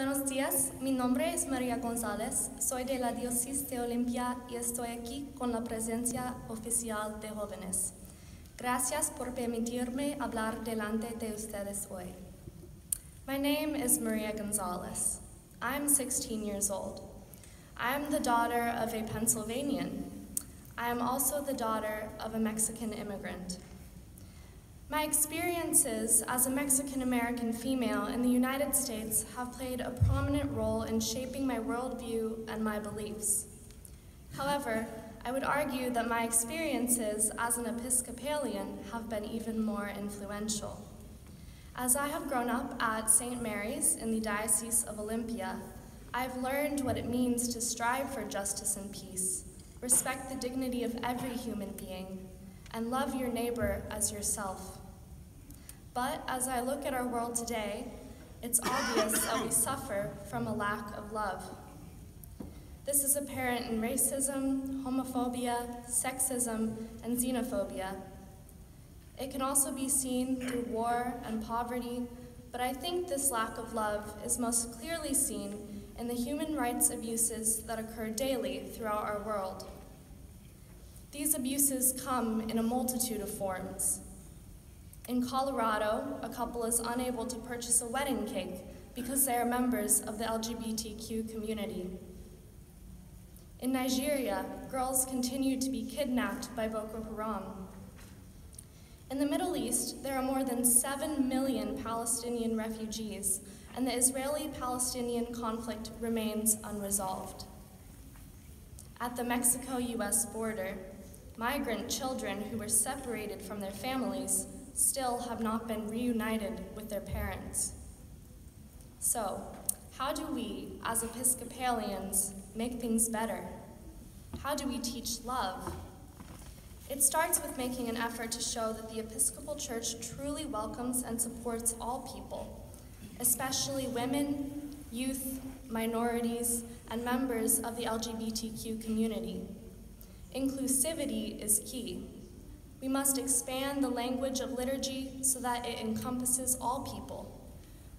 Buenos días, mi nombre es María Gonzalez, soy de la Diocese de Olympia y estoy aquí con la presencia oficial de jóvenes. Gracias por permitirme hablar delante de ustedes hoy. My name is Maria Gonzalez. I'm 16 years old. I am the daughter of a Pennsylvanian. I am also the daughter of a Mexican immigrant. My experiences as a Mexican-American female in the United States have played a prominent role in shaping my worldview and my beliefs. However, I would argue that my experiences as an Episcopalian have been even more influential. As I have grown up at St. Mary's in the Diocese of Olympia, I've learned what it means to strive for justice and peace, respect the dignity of every human being, and love your neighbor as yourself. But as I look at our world today, it's obvious that we suffer from a lack of love. This is apparent in racism, homophobia, sexism, and xenophobia. It can also be seen through war and poverty, but I think this lack of love is most clearly seen in the human rights abuses that occur daily throughout our world. These abuses come in a multitude of forms. In Colorado, a couple is unable to purchase a wedding cake because they are members of the LGBTQ community. In Nigeria, girls continue to be kidnapped by Boko Haram. In the Middle East, there are more than 7 million Palestinian refugees, and the Israeli-Palestinian conflict remains unresolved. At the Mexico-US border, migrant children who were separated from their families still have not been reunited with their parents. So, how do we, as Episcopalians, make things better? How do we teach love? It starts with making an effort to show that the Episcopal Church truly welcomes and supports all people, especially women, youth, minorities, and members of the LGBTQ community. Inclusivity is key. We must expand the language of liturgy so that it encompasses all people.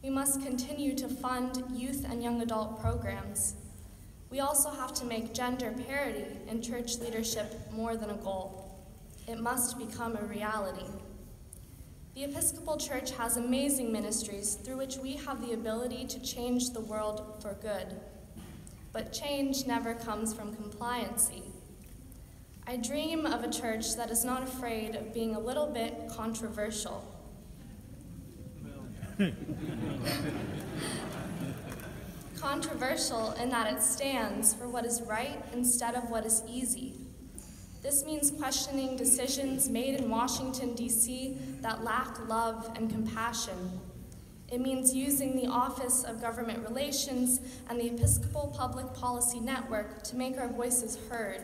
We must continue to fund youth and young adult programs. We also have to make gender parity in church leadership more than a goal. It must become a reality. The Episcopal Church has amazing ministries through which we have the ability to change the world for good. But change never comes from compliancy. I dream of a church that is not afraid of being a little bit controversial. Controversial in that it stands for what is right instead of what is easy. This means questioning decisions made in Washington, D.C. that lack love and compassion. It means using the Office of Government Relations and the Episcopal Public Policy Network to make our voices heard.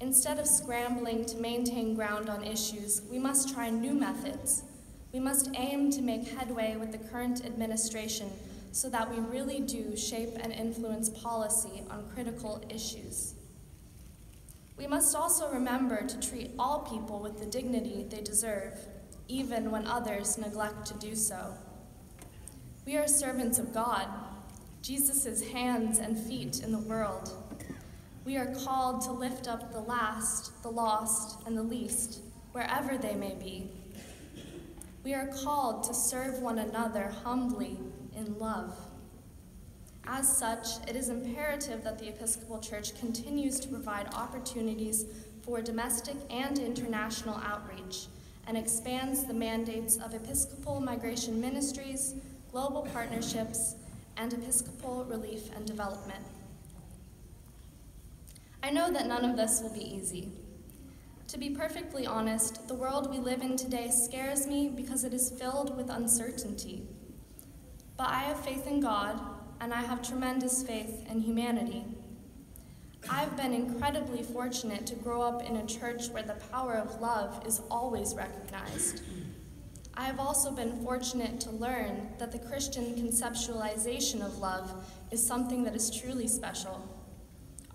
Instead of scrambling to maintain ground on issues, we must try new methods. We must aim to make headway with the current administration so that we really do shape and influence policy on critical issues. We must also remember to treat all people with the dignity they deserve, even when others neglect to do so. We are servants of God, Jesus' hands and feet in the world. We are called to lift up the last, the lost, and the least, wherever they may be. We are called to serve one another humbly in love. As such, it is imperative that the Episcopal Church continues to provide opportunities for domestic and international outreach and expands the mandates of Episcopal Migration Ministries, global partnerships, and Episcopal Relief and Development. I know that none of this will be easy. To be perfectly honest, the world we live in today scares me because it is filled with uncertainty. But I have faith in God, and I have tremendous faith in humanity. I've been incredibly fortunate to grow up in a church where the power of love is always recognized. I have also been fortunate to learn that the Christian conceptualization of love is something that is truly special.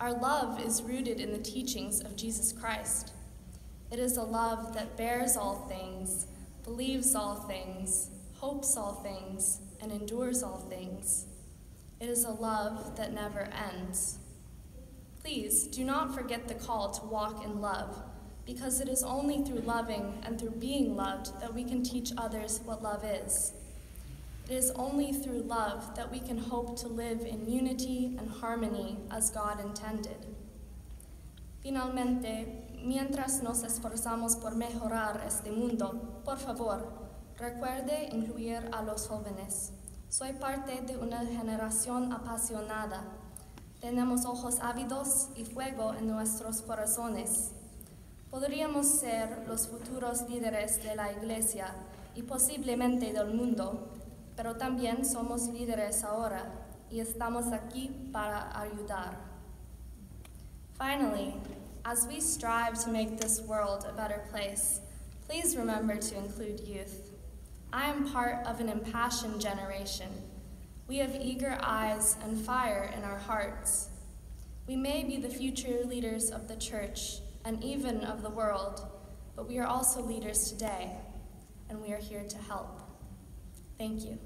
Our love is rooted in the teachings of Jesus Christ. It is a love that bears all things, believes all things, hopes all things, and endures all things. It is a love that never ends. Please do not forget the call to walk in love, because it is only through loving and through being loved that we can teach others what love is. It is only through love that we can hope to live in unity and harmony as God intended. Finalmente, mientras nos esforzamos por mejorar este mundo, por favor, recuerde incluir a los jóvenes. Soy parte de una generación apasionada. Tenemos ojos ávidos y fuego en nuestros corazones. Podríamos ser los futuros líderes de la Iglesia y posiblemente del mundo, pero también somos líderes ahora y estamos aquí para ayudar. Finally, as we strive to make this world a better place, please remember to include youth. I am part of an impassioned generation. We have eager eyes and fire in our hearts. We may be the future leaders of the church and even of the world, but we are also leaders today, and we are here to help. Thank you.